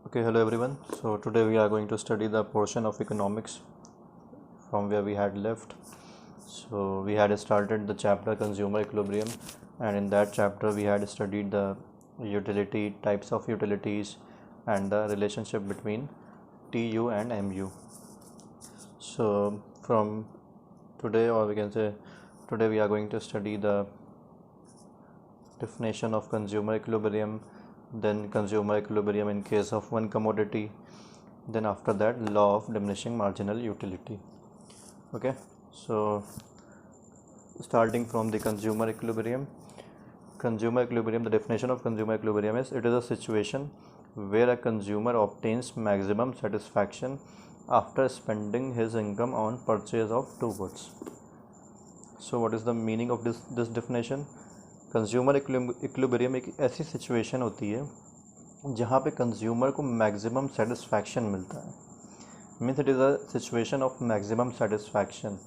Okay, hello everyone. So today we are going to study the portion of economics from where we had left. So we had started the chapter consumer equilibrium, and in that chapter we had studied the utility types of utilities and the relationship between TU and MU. So from today, or we can say today, we are going to study the definition of consumer equilibrium, then consumer equilibrium in case of one commodity, then after that law of diminishing marginal utility. Okay, so starting from the consumer equilibrium, the definition of consumer equilibrium is: it is a situation where a consumer obtains maximum satisfaction after spending his income on purchase of two goods. So what is the meaning of this definition? Consumer equilibrium एक ऐसी situation होती है जहाँ पे consumer को maximum satisfaction मिलता है. Means it is a situation of maximum satisfaction.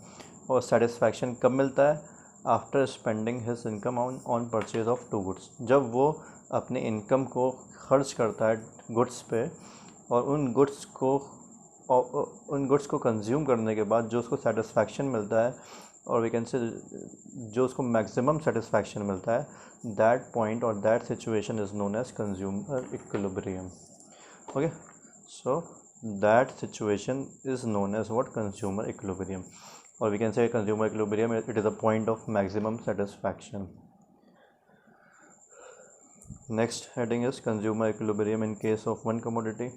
और सेटिस्फैक्शन कब मिलता है? After spending his income on purchase of two goods. जब वो अपने इनकम को खर्च करता है गुड्स पे, और उन गुड्स को कंज्यूम करने के बाद जो उसको सेटिस्फैक्शन मिलता है, और वी कैन से जो उसको मैक्सिमम सेटिस्फैक्शन मिलता है, दैट पॉइंट और that situation is known as consumer equilibrium. Okay, so that situation is known as what? Consumer equilibrium. और we can say consumer equilibrium it is a point of maximum satisfaction. Next heading is consumer equilibrium in case of one commodity.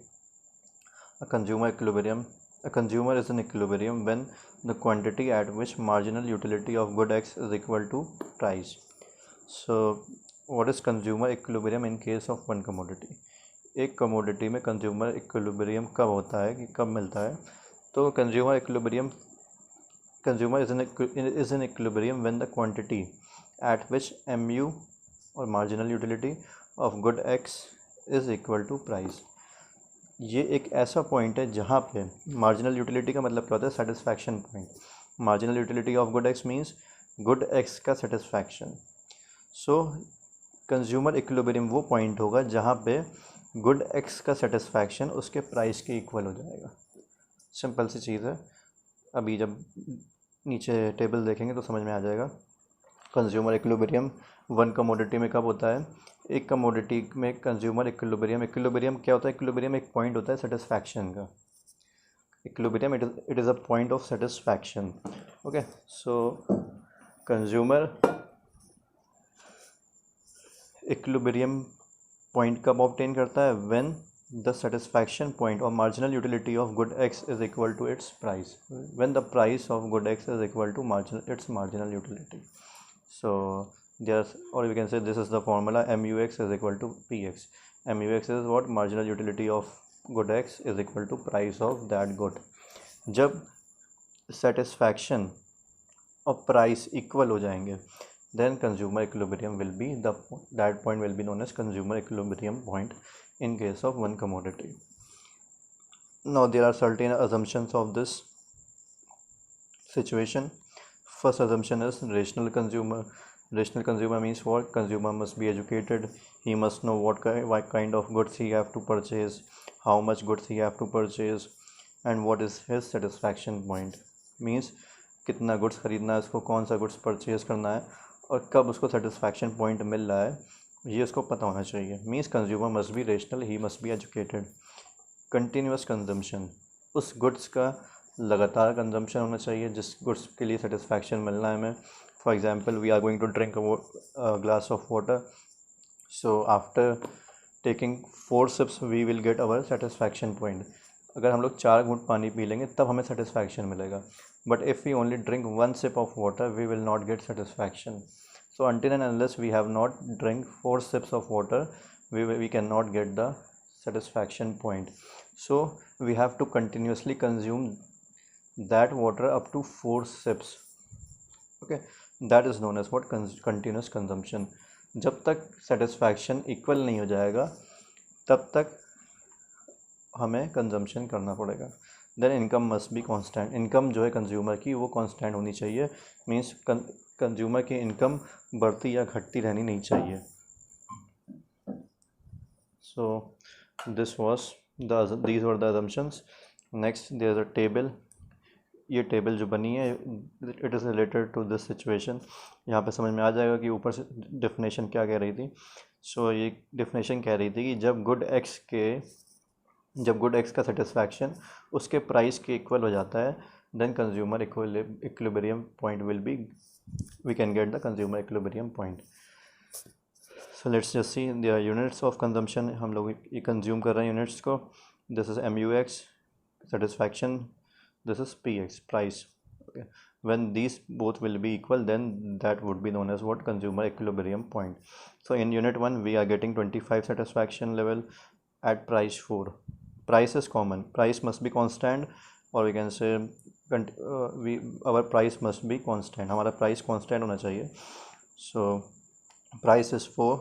A consumer is in equilibrium when the quantity at which marginal utility of good X is equal to price. So what is consumer equilibrium in case of one commodity? एक commodity में consumer equilibrium कब होता है, कि कब मिलता है? तो consumer is in equilibrium when the quantity at which MU or marginal utility of good X is equal to price. ये एक ऐसा पॉइंट है जहाँ पे मार्जिनल यूटिलिटी का मतलब क्या होता है? Satisfaction point. Marginal utility of good x means good X का सेटिस्फैक्शन. सो कंज्यूमर इक्विलिब्रियम वो पॉइंट होगा जहाँ पे गुड एक्स का सेटिस्फैक्शन उसके प्राइस के इक्वल हो जाएगा. सिंपल सी चीज़ है. अभी जब नीचे टेबल देखेंगे तो समझ में आ जाएगा. कंज्यूमर इक्विलिब्रियम वन कमोडिटी में कब होता है? एक कमोडिटी में कंज्यूमर इक्विलिब्रियम क्या होता है? इक्विलिब्रियम एक पॉइंट होता है सेटिस्फैक्शन का. Equilibrium it is a point of satisfaction. Okay, so consumer equilibrium point कब ऑब्टेन करता है? व्हेन द सेटिस्फैक्शन पॉइंट और marginal utility of good X is equal to its price. When the price of good X is equal to its marginal utility. So there's, or we can say this is the formula: MUX is equal to PX. MUX is what? Marginal utility of good X is equal to price of that good. जब satisfaction और price equal हो जाएंगे, then consumer equilibrium will be that point will be known as consumer equilibrium point in case of one commodity. Now there are certain assumptions of this situation. First assumption is rational consumer. Rational consumer means what? Consumer must be educated. He must know what kind of goods he have to purchase, how much goods he have to purchase, and what is his satisfaction point. Means कितना goods खरीदना है उसको, कौन सा goods purchase करना है, और कब उसको सेटिस्फैक्शन पॉइंट मिल रहा है, ये उसको पता होना चाहिए. Means consumer must be rational, he must be educated. Continuous consumption, उस गुड्स का लगातार कंजम्पशन होना चाहिए जिस गुड्स के लिए सेटिस्फैक्शन मिलना है हमें. For example, we are going to drink a glass of water. So after taking 4 sips we will get our satisfaction point. अगर हम लोग 4 घूंट पानी पी लेंगे तब हमें सेटिस्फैक्शन मिलेगा. But if we only drink 1 sip of water we will not get satisfaction. So until and unless we have not drink 4 sips of water, we cannot get the satisfaction point. So we have to continuously consume that water up to 4 sips. Okay, that is known as what? Continuous consumption. जब तक satisfaction equal नहीं हो जाएगा तब तक हमें consumption करना पड़ेगा. Then income must be constant. income जो है consumer की वो constant होनी चाहिए. Means consumer की income बढ़ती या घटती रहनी नहीं चाहिए. So this was these were the assumptions. Next there is a table. ये टेबल जो बनी है it is related to this situation. यहाँ पे समझ में आ जाएगा कि ऊपर से डेफिनेशन क्या कह रही थी. सो ये डेफिनेशन कह रही थी कि जब गुड एक्स का सेटिस्फैक्शन उसके प्राइस के इक्वल हो जाता है, then consumer equilibrium point will be, we can get the consumer equilibrium point. So let's just see the units of consumption. हम लोग ये कंज्यूम कर रहे हैं यूनिट्स को. This is MUX satisfaction, this is PX price. Okay, when these both will be equal, then that would be known as what? Consumer equilibrium point. So in unit 1 we are getting 25 satisfaction level at price 4. Price is common, price must be constant, or we can say our price must be constant. हमारा price constant होना चाहिए. So price is 4,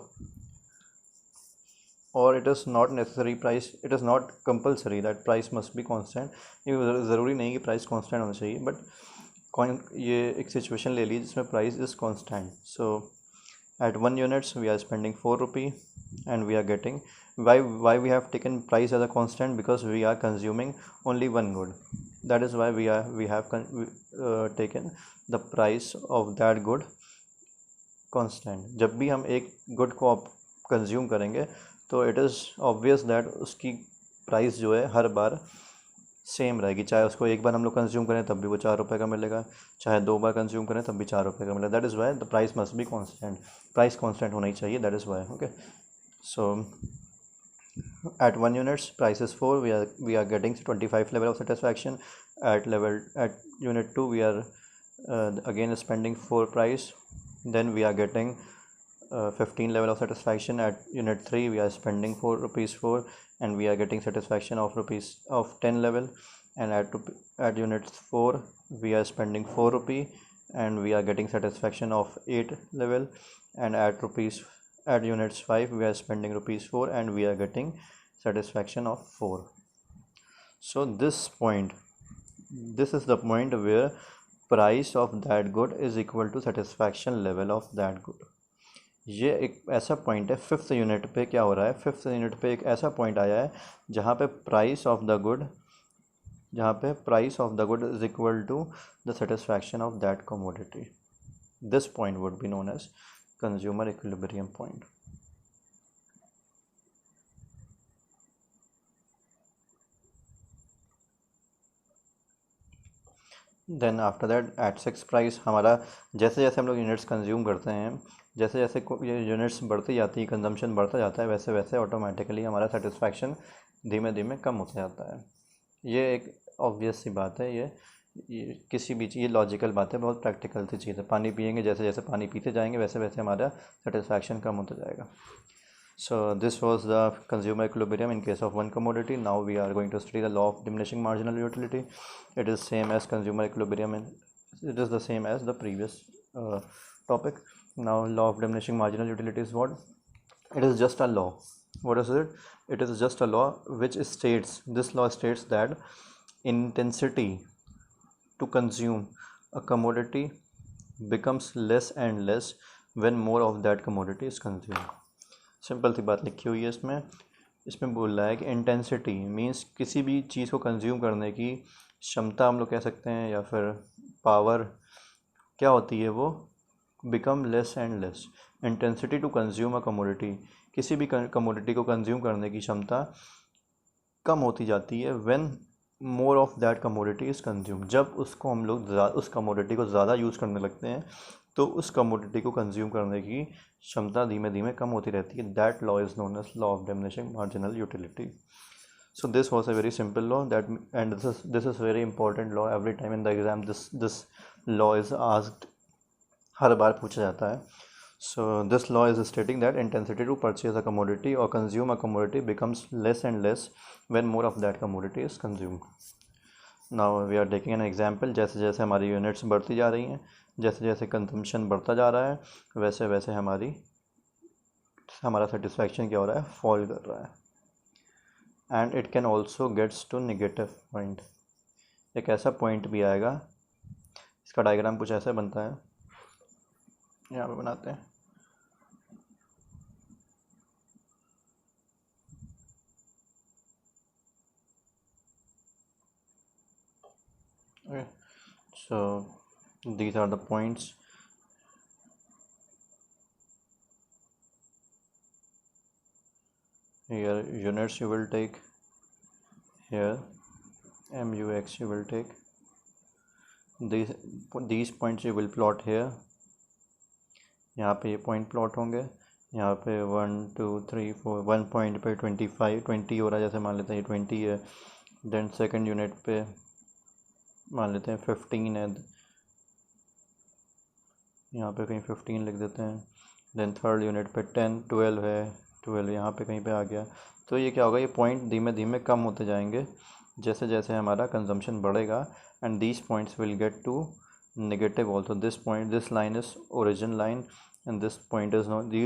or it is not necessary price, it is not compulsory that price must be constant. ये ज़रूरी नहीं कि price constant होना चाहिए, but ये एक situation ले ली जिसमें price is constant. So at 1 units we are spending 4 rupee and we are getting, why we have taken price as a constant? Because we are consuming only one good. That is why we have taken the price of that good constant. जब भी हम एक good को consume करेंगे तो it is obvious that उसकी price जो है हर बार सेम रहेगी. चाहे उसको एक बार हम लोग कंज्यूम करें तब भी वो 4 रुपये का मिलेगा, चाहे 2 बार कंज्यूम करें तब भी 4 रुपये का मिलेगा. That is why the price must be constant. Price constant होना ही चाहिए. That is why. Okay, so at 1 units price is 4, we are getting 25 level of satisfaction. At unit 2 we are again spending 4 price, then we are getting 15 level of satisfaction. At unit 3 we are spending 4 rupees 4 and we are getting satisfaction of 10 level. And at unit 4 we are spending 4 rupee and we are getting satisfaction of 8 level. And at units 5 we are spending rupees 4 and we are getting satisfaction of 4. So this is the point where price of that good is equal to satisfaction level of that good. ये एक ऐसा point है. 5th unit पे क्या हो रहा है? 5th unit पे एक ऐसा पॉइंट आया है जहाँ पे price of the good is equal to the satisfaction of that commodity. This point would be known as consumer equilibrium point. Then after that at 6 price, हमारा जैसे जैसे हम लोग यूनिट्स कंज्यूम करते हैं, जैसे जैसे ये यूनिट्स बढ़ती जाती है, कंजम्पशन बढ़ता जाता है, वैसे वैसे ऑटोमेटिकली हमारा सेटिस्फैक्शन धीमे धीमे कम होता जाता है. ये एक ऑब्वियस सी बात है. ये किसी भी ये लॉजिकल बात है, बहुत प्रैक्टिकल सी चीज़ है. पानी पिएंगे, जैसे जैसे पानी पीते जाएंगे वैसे वैसे हमारा सेटिस्फैक्शन कम होता जाएगा. So this was the consumer equilibrium in case of one commodity. Now we are going to study the law of diminishing marginal utility. It is same as consumer equilibrium and it is the same as the previous topic. Now law of diminishing marginal utility is what? It is just a law. What is it? It is just a law which states, this law states that intensity to consume a commodity becomes less and less when more of that commodity is consumed. Simple सी बात लिखी हुई है इसमें बोल रहा है कि इंटेंसिटी मीन्स किसी भी चीज़ को कंज्यूम करने की क्षमता हम लोग कह सकते हैं, या फिर पावर क्या होती है, वो become less and less. Intensity to consume a commodity, किसी भी कमोडिटी को कंज्यूम करने की क्षमता कम होती जाती है when more of that commodity is consume. जब उसको हम लोग उस कमोडिटी को ज़्यादा यूज़ करने लगते हैं तो उस कमोडिटी को कंज्यूम करने की क्षमता धीमे धीमे कम होती रहती है. That law is known as law of diminishing marginal utility. So this was a very simple law and this is very important law. Every time in the exam this law is asked, हर बार पूछा जाता है. So this law is stating that intensity to purchase a commodity or consume a commodity becomes less and less when more of that commodity is consumed. Now we are taking an example. जैसे जैसे हमारी units बढ़ती जा रही हैं, जैसे जैसे consumption बढ़ता जा रहा है, वैसे वैसे हमारा सेटिस्फैक्शन क्या हो रहा है? फॉल कर रहा है. And it can also gets to negative point. एक ऐसा पॉइंट भी आएगा, इसका डायग्राम कुछ ऐसा बनता है, यहाँ पे बनाते हैं. Okay, so these are the points. Here units you will take, here MUX you will take, these points you will plot here. यहाँ पे ये पॉइंट प्लॉट होंगे, यहाँ पे 1 2 3 4 1 पॉइंट पे 20 हो रहा है, जैसे मान लेते हैं ये 20 है। देन सेकंड यूनिट पे मान लेते हैं 15 है, यहाँ पे कहीं 15 लिख देते हैं। देन थर्ड यूनिट पे 10 12 है, 12 यहाँ पे कहीं पे आ गया। तो ये क्या होगा, ये पॉइंट धीमे धीमे कम होते जाएंगे जैसे जैसे हमारा कंजम्पशन बढ़ेगा, and these points will get to negative also. This line is origin line, and this point is not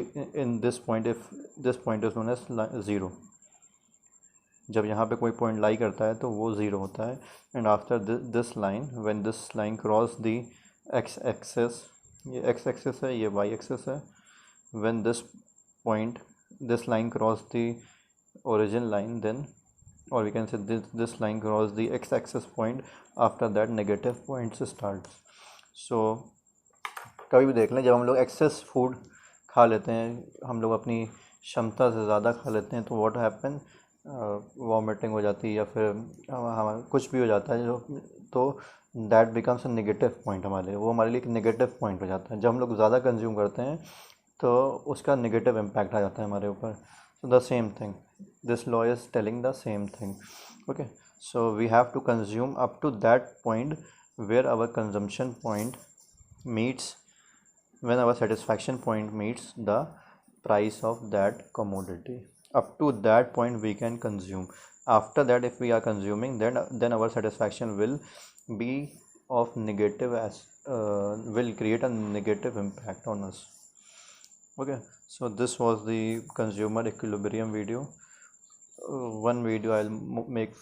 in this point, if this point is known as 0. जब यहाँ पे कोई पॉइंट लाई करता है तो वो 0 होता है, and after this line, when this line cross the x axis, ये एक्स एक्सिस है, ये वाई एक्सिस है, when this line cross the origin line, then, or we can say this line cross the x axis point, after that negative points starts. So कभी भी देख लें, जब हम लोग एक्सेस फूड खा लेते हैं, हम लोग अपनी क्षमता से ज़्यादा खा लेते हैं, तो व्हाट हैपन, वॉमिटिंग हो जाती है या फिर हमारा कुछ भी हो जाता है, जो तो that becomes a negative point हमारे लिए, वो हमारे लिए एक नेगेटिव पॉइंट हो जाता है। जब हम लोग ज़्यादा कंज्यूम करते हैं तो उसका नेगेटिव इम्पैक्ट आ जाता है हमारे ऊपर। So the same thing, this law is telling the same thing. Okay, so we have to consume up to that point where our consumption point meets, when our satisfaction point meets the price of that commodity. Up to that point we can consume. After that, if we are consuming, then our satisfaction will be of negative, as will create a negative impact on us. Okay, so this was the consumer equilibrium video. One video I'll make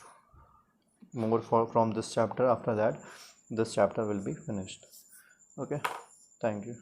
more from this chapter. After that, this chapter will be finished. Okay, thank you.